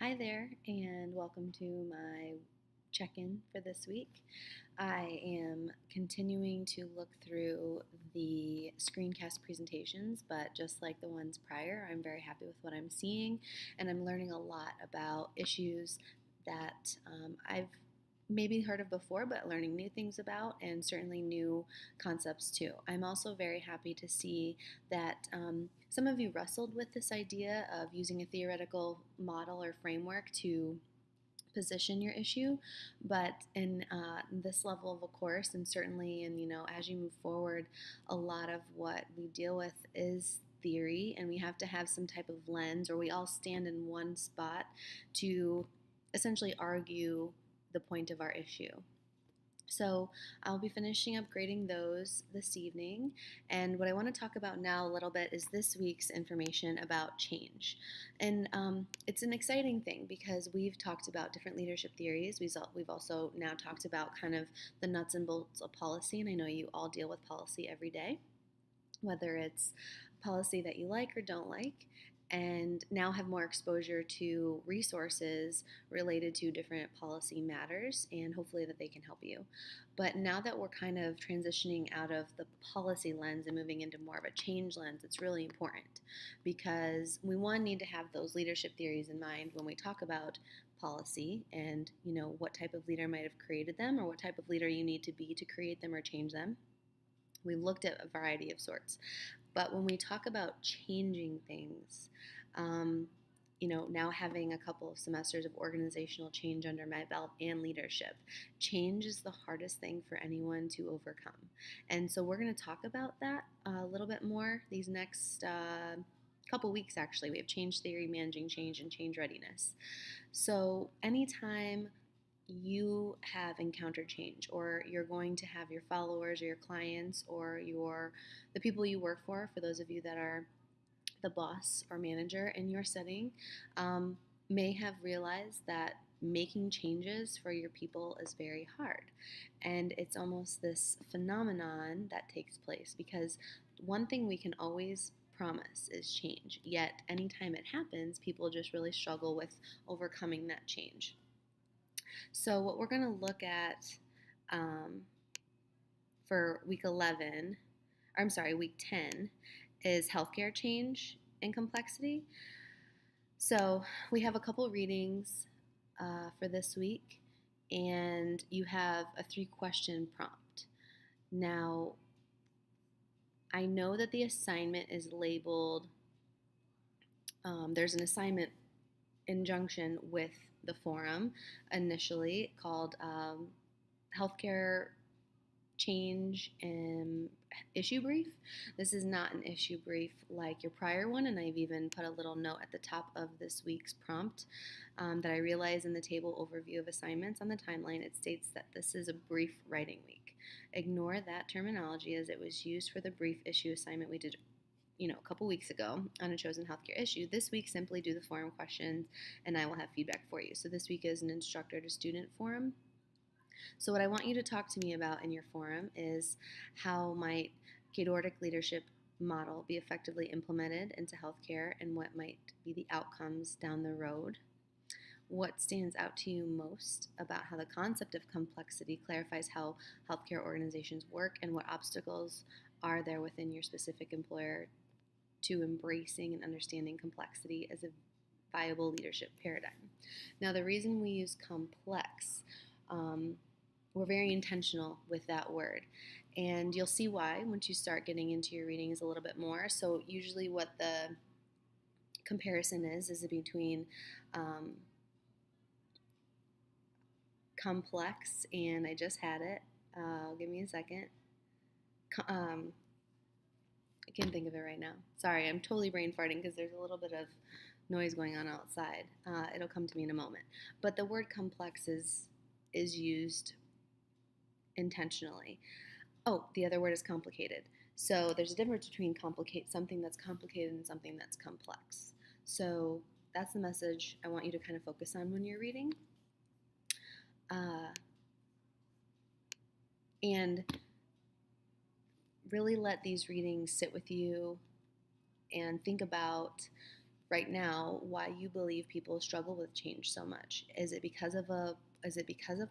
Hi there, and welcome to my check in for this week. I am continuing to look through the screencast presentations, but just like the ones prior, I'm very happy with what I'm seeing, and I'm learning a lot about issues that I've maybe heard of before, but learning new things about, and certainly new concepts too. I'm also very happy to see that some of you wrestled with this idea of using a theoretical model or framework to position your issue, but in this level of a course, and certainly as you move forward, a lot of what we deal with is theory, and we have to have some type of lens, or we all stand in one spot to essentially argue the point of our issue. So I'll be finishing up grading those this evening. And what I want to talk about now a little bit is this week's information about change. And it's an exciting thing because we've talked about different leadership theories. We've also now talked about kind of the nuts and bolts of policy. And I know you all deal with policy every day, whether it's policy that you like or don't like, and now have more exposure to resources related to different policy matters, and hopefully that they can help you. But now that we're kind of transitioning out of the policy lens and moving into more of a change lens, it's really important because we need to have those leadership theories in mind when we talk about policy, and what type of leader might have created them, or what type of leader you need to be to create them or change them. We looked at a variety of sorts. But when we talk about changing things, now having a couple of semesters of organizational change under my belt and leadership, change is the hardest thing for anyone to overcome. And so we're going to talk about that a little bit more these next couple weeks, actually. We have change theory, managing change, and change readiness. So anytime you have encountered change, or you're going to have your followers or your clients or the people you work for those of you that are the boss or manager in your setting, may have realized that making changes for your people is very hard. And it's almost this phenomenon that takes place because one thing we can always promise is change, yet anytime it happens, people just really struggle with overcoming that change. So what we're going to look at um, for week 11, or I'm sorry, week 10, is healthcare change and complexity. So we have a couple readings for this week, and you have a 3-question prompt. Now, I know that the assignment is labeled, there's an assignment injunction with the forum initially called Healthcare Change and Issue Brief. This is not an issue brief like your prior one, and I've even put a little note at the top of this week's prompt that I realize in the table overview of assignments on the timeline, it states that this is a brief writing week. Ignore that terminology as it was used for the brief issue assignment we did a couple weeks ago on a chosen healthcare issue. This week, simply do the forum questions and I will have feedback for you. So this week is an instructor to student forum. So what I want you to talk to me about in your forum is how might Cadordic leadership model be effectively implemented into healthcare, and what might be the outcomes down the road. What stands out to you most about how the concept of complexity clarifies how healthcare organizations work, and what obstacles are there within your specific employer to embracing and understanding complexity as a viable leadership paradigm. Now, the reason we use complex, we're very intentional with that word. And you'll see why once you start getting into your readings a little bit more. So usually what the comparison is between complex, and I just had it. Give me a second. I can't think of it right now. Sorry, I'm totally brain farting because there's a little bit of noise going on outside. It'll come to me in a moment. But the word complex is used intentionally. Oh, the other word is complicated. So there's a difference between something that's complicated and something that's complex. So that's the message I want you to kind of focus on when you're reading. And really let these readings sit with you and think about right now why you believe people struggle with change so much. Is it because of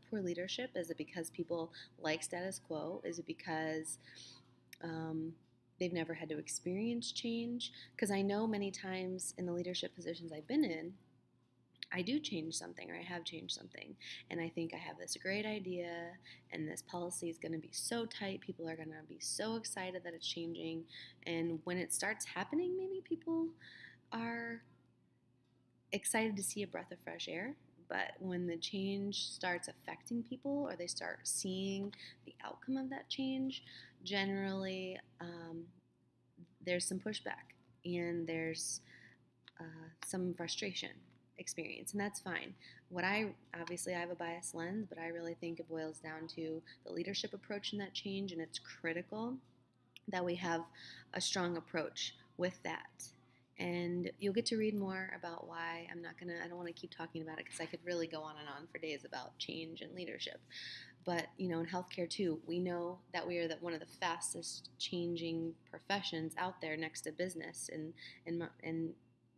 poor leadership? Is it because people like status quo? Is it because um, they've never had to experience change? Because I know many times in the leadership positions I've been in, I do change something or I have changed something. And I think I have this great idea and this policy is going to be so tight. People are going to be so excited that it's changing. And when it starts happening, maybe people are excited to see a breath of fresh air. But when the change starts affecting people or they start seeing the outcome of that change, generally there's some pushback and there's some frustration experience, and that's fine. What I obviously I have a biased lens, but I really think it boils down to the leadership approach in that change, and it's critical that we have a strong approach with that. And you'll get to read more about why. I don't want to keep talking about it because I could really go on and on for days about change and leadership. But, in healthcare too, we know that we are one of the fastest changing professions out there next to business. And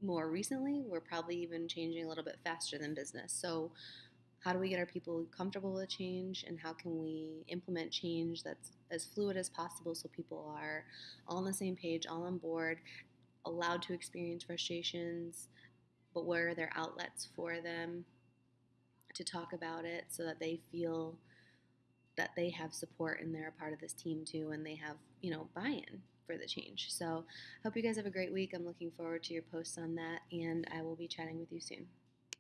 more recently, we're probably even changing a little bit faster than business. So, how do we get our people comfortable with change, and how can we implement change that's as fluid as possible so people are all on the same page, all on board, allowed to experience frustrations, but where are their outlets for them to talk about it so that they feel that they have support and they're a part of this team too, and they have, buy-in for the change. So, hope you guys have a great week. I'm looking forward to your posts on that, and I will be chatting with you soon.